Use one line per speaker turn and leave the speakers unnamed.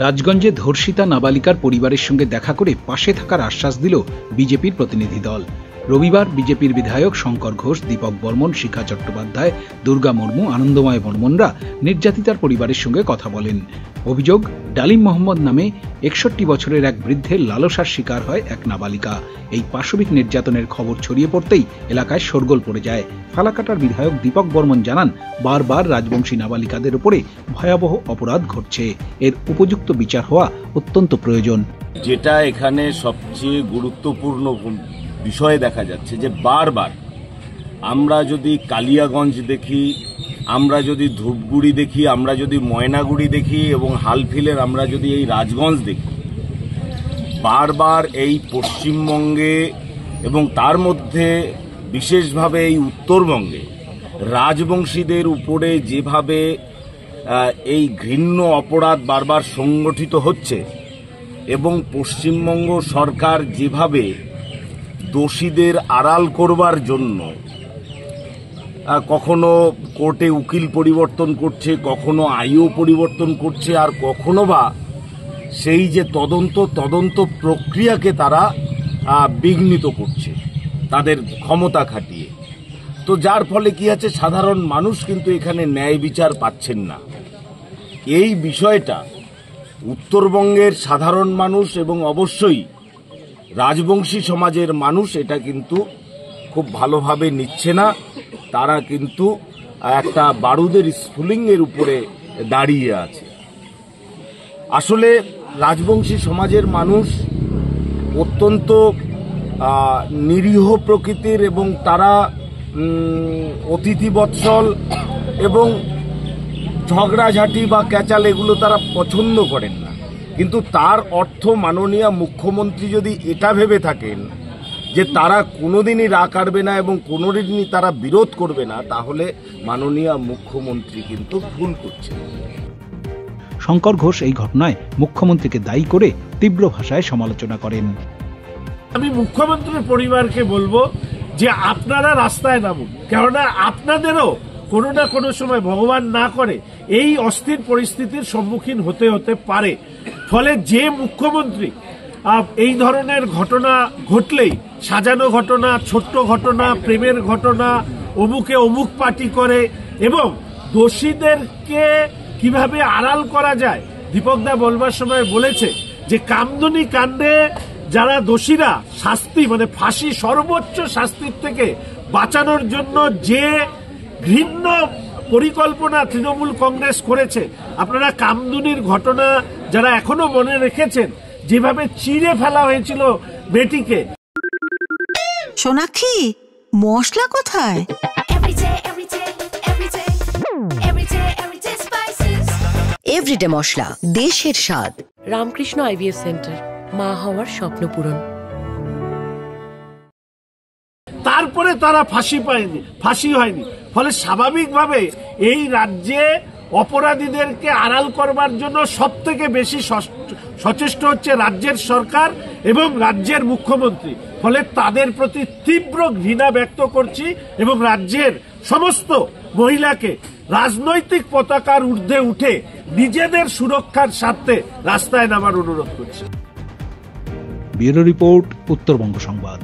রাজগঞ্জে ধর্ষিতা নাবালিকার পরিবারের সঙ্গে দেখা করে পাশে থাকার আশ্বাস দিল বিজেপির প্রতিনিধি দল। রবিবার বিজেপির বিধায়ক শঙ্কর ঘোষ, দীপক বর্মন, শিখা চট্টোপাধ্যায়, দুর্গা মুর্মু, আনন্দময় বর্মনরা নির্যাতিতার পরিবারের সঙ্গে কথা বলেন। অভিযোগ, ডালিম মোহাম্মদ নামে 61 বছরের এক বৃদ্ধের লালসার শিকার হয় এক নাবালিকা। এই পাশবিক নির্যাতনের খবর ছড়িয়ে পড়তেই এলাকায় শোরগোল পড়ে যায়। ফালাকাটার বিধায়ক দীপক বর্মন জানান, বারবার রাজবংশী নাবালিকাদের উপরে ভয়াবহ অপরাধ ঘটছে, এর উপযুক্ত বিচার হওয়া অত্যন্ত প্রয়োজন।
যেটা এখানে সবচেয়ে গুরুত্বপূর্ণ বিষয় দেখা যাচ্ছে যে বারবার আমরা যদি কালিয়াগঞ্জ দেখি, আমরা যদি ধূপগুড়ি দেখি, আমরা যদি ময়নাগুড়ি দেখি এবং হালফিলের আমরা যদি এই রাজগঞ্জ দেখি, বারবার এই পশ্চিমবঙ্গে এবং তার মধ্যে বিশেষভাবে এই উত্তরবঙ্গে রাজবংশীদের উপরে যেভাবে এই ঘৃণ্য অপরাধ বারবার সংগঠিত হচ্ছে এবং পশ্চিমবঙ্গ সরকার যেভাবে দোষীদের আড়াল করবার জন্য কখনো কোর্টে উকিল পরিবর্তন করছে, কখনো আইও পরিবর্তন করছে, আর কখনো বা সেই যে তদন্ত প্রক্রিয়াকে তারা বিঘ্নিত করছে তাদের ক্ষমতা খাটিয়ে। তো যার ফলে কি আছে, সাধারণ মানুষ কিন্তু এখানে ন্যায় বিচার পাচ্ছেন না। এই বিষয়টা উত্তরবঙ্গের সাধারণ মানুষ এবং অবশ্যই রাজবংশী সমাজের মানুষ এটা কিন্তু খুব ভালোভাবে নিচ্ছে না। তারা কিন্তু একটা বারুদের স্ফুলিঙ্গের উপরে দাঁড়িয়ে আছে। আসলে রাজবংশী সমাজের মানুষ অত্যন্ত নিরীহ প্রকৃতির এবং তারা অতিথিবৎসল এবং ঝগড়াঝাঁটি বা ক্যাচাল এগুলো তারা পছন্দ করেন না। কিন্তু তার অর্থ মাননীয় মুখ্যমন্ত্রী যদি এটা ভেবে থাকেন যে তারা কোনোদিনই রাগ কাটবে না এবং কোনোদিনই তারা বিরোধ করবে না, তাহলে মাননীয় মুখ্যমন্ত্রী কিন্তু ভুল করছেন।
শঙ্কর ঘোষ এই ঘটনায় মুখ্যমন্ত্রীকে দায়ী করে তীব্র ভাষায় সমালোচনা করেন।
আমি মুখ্যমন্ত্রীর পরিবারকে বলবো যে আপনারা রাস্তায় নামুন, কেননা আপনাদেরও কোনো না কোনো সময় ভগবান না করে এই অস্থির পরিস্থিতির সম্মুখীন হতে পারে। ফলে যে মুখ্যমন্ত্রী এই ধরনের ঘটনা ঘটলেই সাজানো ঘটনা, ছোট্ট ঘটনা, প্রেমের ঘটনা, অমুকে অমুক পার্টি করে এবং দোষীদেরকে কিভাবে আড়াল করা যায়, দীপকদা বলবার সময় বলেছে যে কামদুনি কাণ্ডে যারা দোষীরা শাস্তি মানে ফাঁসি সর্বোচ্চ শাস্তির থেকে বাঁচানোর জন্য যে ঘৃণ্য পরিকল্পনা তৃণমূল কংগ্রেস করেছে, আপনারা কামদুনির ঘটনা যারা এখনো মনে রেখেছেন, যেভাবে চিড়ে ফেলা হয়েছিল মেয়েটিকে।
সোনাক্ষী, মশলা কোথায়? এভরিডে মশলা, দেশের স্বাদ।
রামকৃষ্ণ আইভিএফ সেন্টার, মা হওয়ার স্বপ্ন পূরণ।
তারপরে তারা ফাঁসি হয়নি। ফলে স্বাভাবিকভাবে এই রাজ্যে অপরাধীদেরকে আড়াল করবার জন্য সব থেকে বেশি সচেষ্ট হচ্ছে রাজ্যের সরকার এবং রাজ্যের মুখ্যমন্ত্রী। ফলে তাদের প্রতি তীব্র ঘৃণা ব্যক্ত করছি এবং রাজ্যের সমস্ত মহিলাকে রাজনৈতিক পতাকার ঊর্ধ্বে উঠে নিজেদের সুরক্ষার স্বার্থে রাস্তায় নামার অনুরোধ করছি।
ব্যুরো রিপোর্ট, উত্তরবঙ্গ সংবাদ।